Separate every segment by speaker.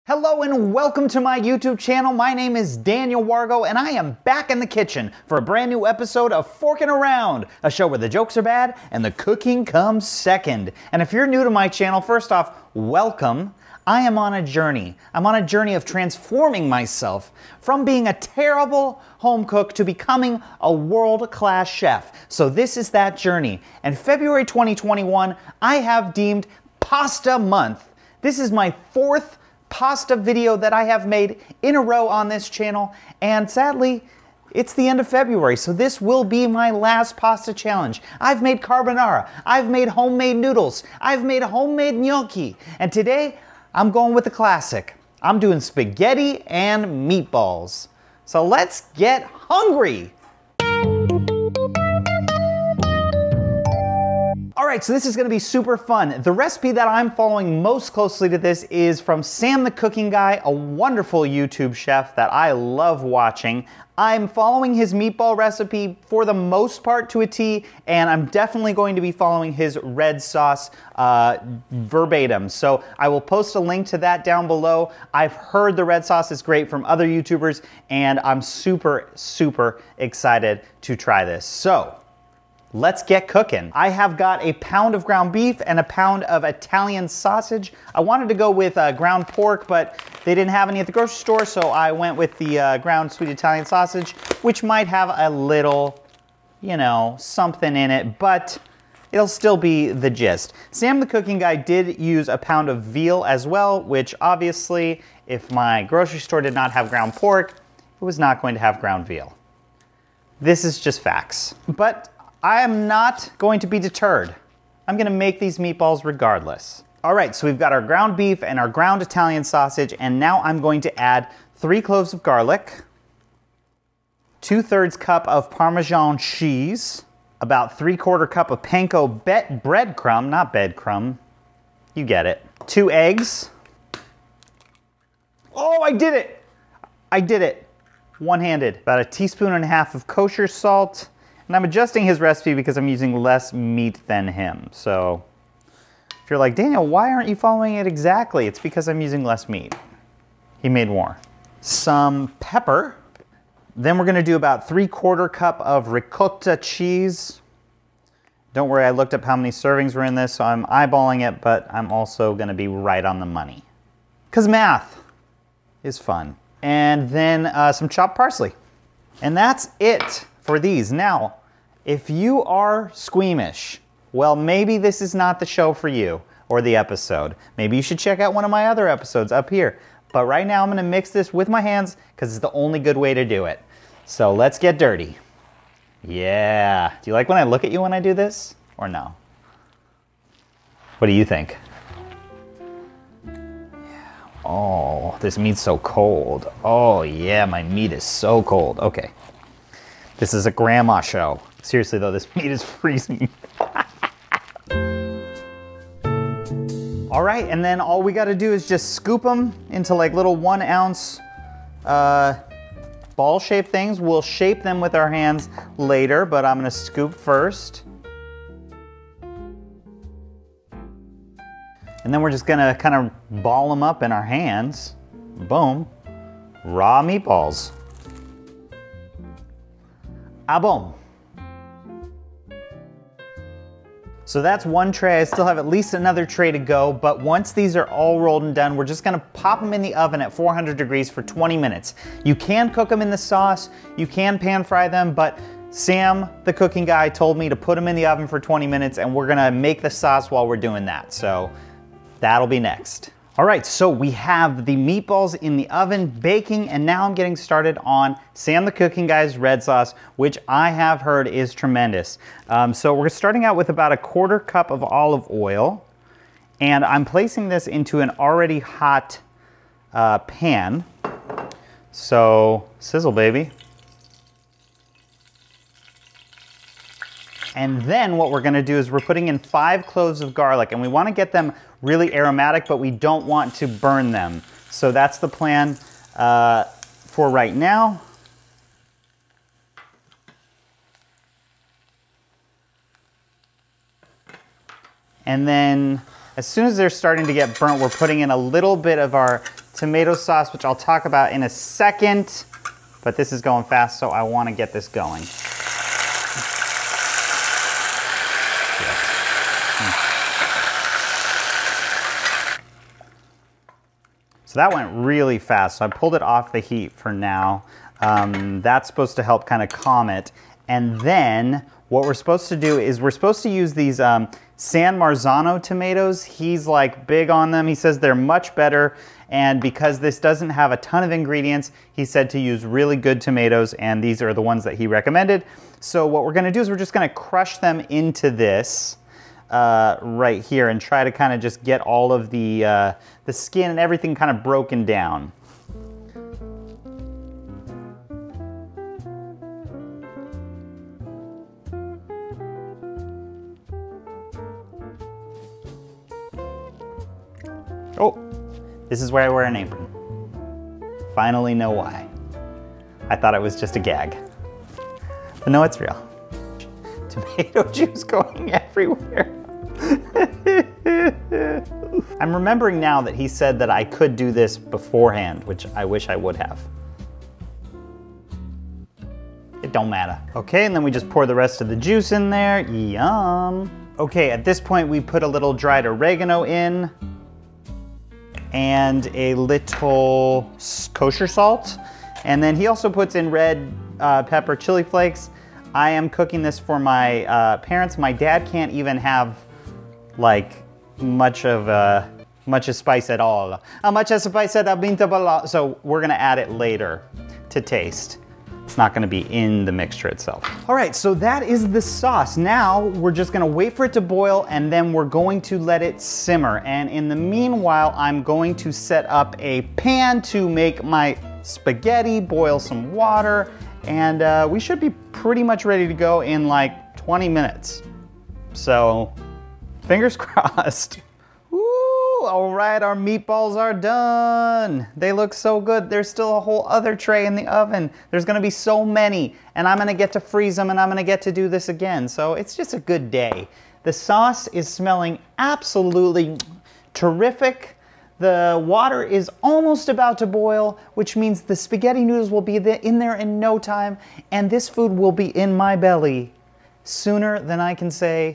Speaker 1: Hello and welcome to my YouTube channel. My name is Daniel Wargo and I am back in the kitchen for a brand new episode of Forking Around, a show where the jokes are bad and the cooking comes second. And if you're new to my channel, first off, welcome. I am on a journey. I'm on a journey of transforming myself from being a terrible home cook to becoming a world-class chef. So this is that journey. And February 2021, I have deemed Pasta Month. This is my fourth pasta video that I have made in a row on this channel, and sadly it's the end of February, so this will be my last pasta challenge. I've made carbonara, I've made homemade noodles, I've made homemade gnocchi, and today I'm going with the classic. I'm doing spaghetti and meatballs. So let's get hungry. Alright, so this is going to be super fun. The recipe that I'm following most closely to this is from Sam the Cooking Guy, a wonderful YouTube chef that I love watching. I'm following his meatball recipe for the most part to a T, and I'm definitely going to be following his red sauce verbatim. So I will post a link to that down below. I've heard the red sauce is great from other YouTubers, and I'm super, super excited to try this. So let's get cooking. I have got a pound of ground beef and a pound of Italian sausage. I wanted to go with ground pork, but they didn't have any at the grocery store, so I went with the ground sweet Italian sausage, which might have a little, you know, something in it, but it'll still be the gist. Sam the Cooking Guy did use a pound of veal as well, which obviously, if my grocery store did not have ground pork, it was not going to have ground veal. This is just facts. But I am not going to be deterred. I'm gonna make these meatballs regardless. All right, so we've got our ground beef and our ground Italian sausage, and now I'm going to add 3 cloves of garlic, 2/3 cup of Parmesan cheese, about 3/4 cup of panko breadcrumb, not bedcrumb, you get it. 2 eggs. Oh, I did it! I did it, one-handed. About 1.5 teaspoons of kosher salt. And I'm adjusting his recipe because I'm using less meat than him. So if you're like, Daniel, why aren't you following it exactly? It's because I'm using less meat. He made more. Some pepper. Then we're gonna do about 3/4 cup of ricotta cheese. Don't worry, I looked up how many servings were in this, so I'm eyeballing it, but I'm also gonna be right on the money. 'Cause math is fun. And then some chopped parsley. And that's it for these. Now, if you are squeamish, well, maybe this is not the show for you or the episode. Maybe you should check out one of my other episodes up here. But right now I'm gonna mix this with my hands because it's the only good way to do it. So let's get dirty. Yeah. Do you like when I look at you when I do this or no? What do you think? Oh, this meat's so cold. Oh yeah, my meat is so cold. Okay. This is a grandma show. Seriously though, this meat is freezing. All right, and then all we gotta do is just scoop them into like little 1 ounce ball shaped things. We'll shape them with our hands later, but I'm gonna scoop first. And then we're just gonna kind of ball them up in our hands. Boom, raw meatballs. Ah, boom. So that's one tray. I still have at least another tray to go, but once these are all rolled and done, we're just gonna pop them in the oven at 400 degrees for 20 minutes. You can cook them in the sauce, you can pan fry them, but Sam, the Cooking Guy, told me to put them in the oven for 20 minutes and we're gonna make the sauce while we're doing that. So that'll be next. All right, so we have the meatballs in the oven baking, and now I'm getting started on Sam the Cooking Guy's red sauce, which I have heard is tremendous. So we're starting out with about 1/4 cup of olive oil, and I'm placing this into an already hot pan. So sizzle, baby. And then what we're gonna do is we're putting in 5 cloves of garlic, and we wanna get them really aromatic, but we don't want to burn them. So that's the plan for right now. And then as soon as they're starting to get burnt, we're putting in a little bit of our tomato sauce, which I'll talk about in a second, but this is going fast, so I want to get this going. So that went really fast, so I pulled it off the heat for now. That's supposed to help kind of calm it. And then what we're supposed to do is we're supposed to use these San Marzano tomatoes. He's like big on them. He says they're much better. And because this doesn't have a ton of ingredients, he said to use really good tomatoes, and these are the ones that he recommended. So what we're gonna do is we're just gonna crush them into this right here and try to kind of just get all of the skin and everything kind of broken down. Oh, this is where I wear an apron. Finally know why. I thought it was just a gag. But no, it's real. Tomato juice going everywhere. I'm remembering now that he said that I could do this beforehand, which I wish I would have. It don't matter. Okay, and then we just pour the rest of the juice in there. Yum. Okay, at this point we put a little dried oregano in and a little kosher salt. And then he also puts in red pepper chili flakes. I am cooking this for my parents. My dad can't even have like much spice at all. Much as spice at meatball. So we're gonna add it later to taste. It's not gonna be in the mixture itself. All right, so that is the sauce. Now we're just gonna wait for it to boil, and then we're going to let it simmer. And in the meanwhile, I'm going to set up a pan to make my spaghetti, boil some water, and we should be pretty much ready to go in like 20 minutes. So, fingers crossed. All right, our meatballs are done. They look so good. There's still a whole other tray in the oven. There's gonna be so many, and I'm gonna get to freeze them, and I'm gonna get to do this again. So it's just a good day. The sauce is smelling absolutely terrific. The water is almost about to boil, which means the spaghetti noodles will be in there in no time, and this food will be in my belly sooner than I can say,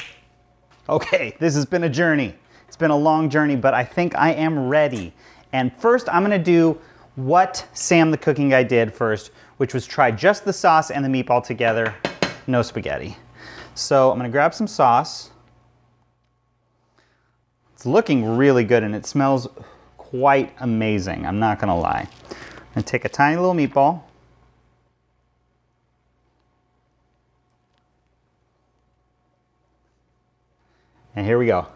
Speaker 1: okay, this has been a journey. It's been a long journey, but I think I am ready. And first, I'm gonna do what Sam the cooking guy did first, which was try just the sauce and the meatball together, no spaghetti. So I'm gonna grab some sauce. It's looking really good, and it smells quite amazing, I'm not gonna lie. I'm gonna take a tiny little meatball. And here we go.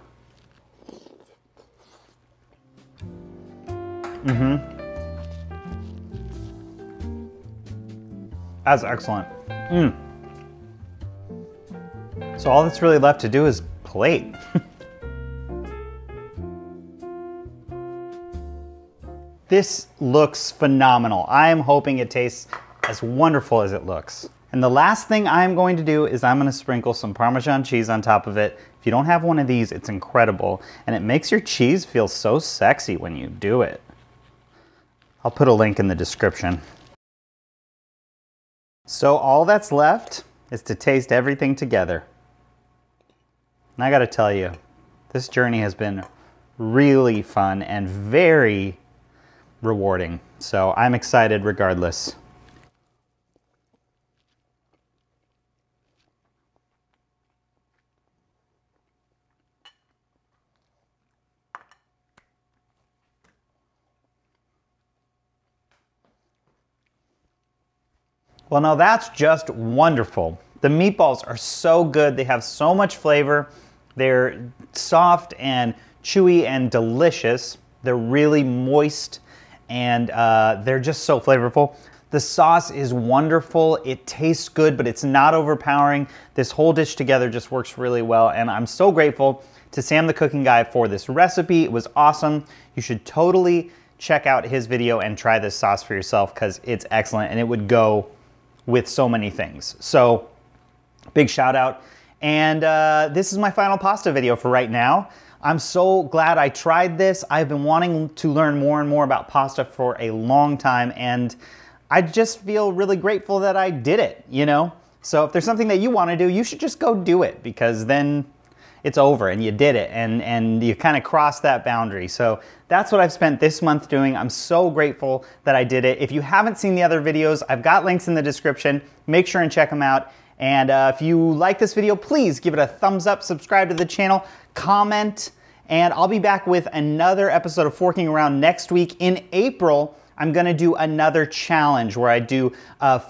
Speaker 1: That's excellent. So all that's really left to do is plate. This looks phenomenal. I am hoping it tastes as wonderful as it looks. And the last thing I'm going to do is I'm gonna sprinkle some Parmesan cheese on top of it. If you don't have one of these, it's incredible. And it makes your cheese feel so sexy when you do it. I'll put a link in the description. So all that's left is to taste everything together. And I gotta tell you, this journey has been really fun and very rewarding. So I'm excited regardless. Well, now that's just wonderful. The meatballs are so good. They have so much flavor. They're soft and chewy and delicious. They're really moist, and they're just so flavorful. The sauce is wonderful. It tastes good, but it's not overpowering. This whole dish together just works really well, and I'm so grateful to Sam the cooking guy for this recipe. It was awesome. You should totally check out his video and try this sauce for yourself because it's excellent, and it would go with so many things. So big shout out. And this is my final pasta video for right now. I'm so glad I tried this. I've been wanting to learn more and more about pasta for a long time, and I just feel really grateful that I did it, you know? So if there's something that you want to do, you should just go do it, because then it's over and you did it, and you kind of crossed that boundary. So that's what I've spent this month doing. I'm so grateful that I did it. If you haven't seen the other videos, I've got links in the description. Make sure and check them out. And if you like this video, please give it a thumbs up, subscribe to the channel, comment, and I'll be back with another episode of Forking Around next week. In April, I'm gonna do another challenge where I do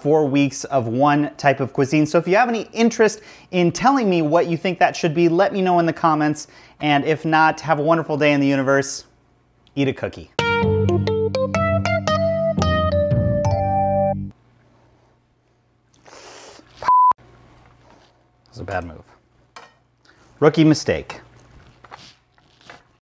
Speaker 1: 4 weeks of one type of cuisine. So if you have any interest in telling me what you think that should be, let me know in the comments. And if not, have a wonderful day in the universe. Eat a cookie. That was a bad move. Rookie mistake.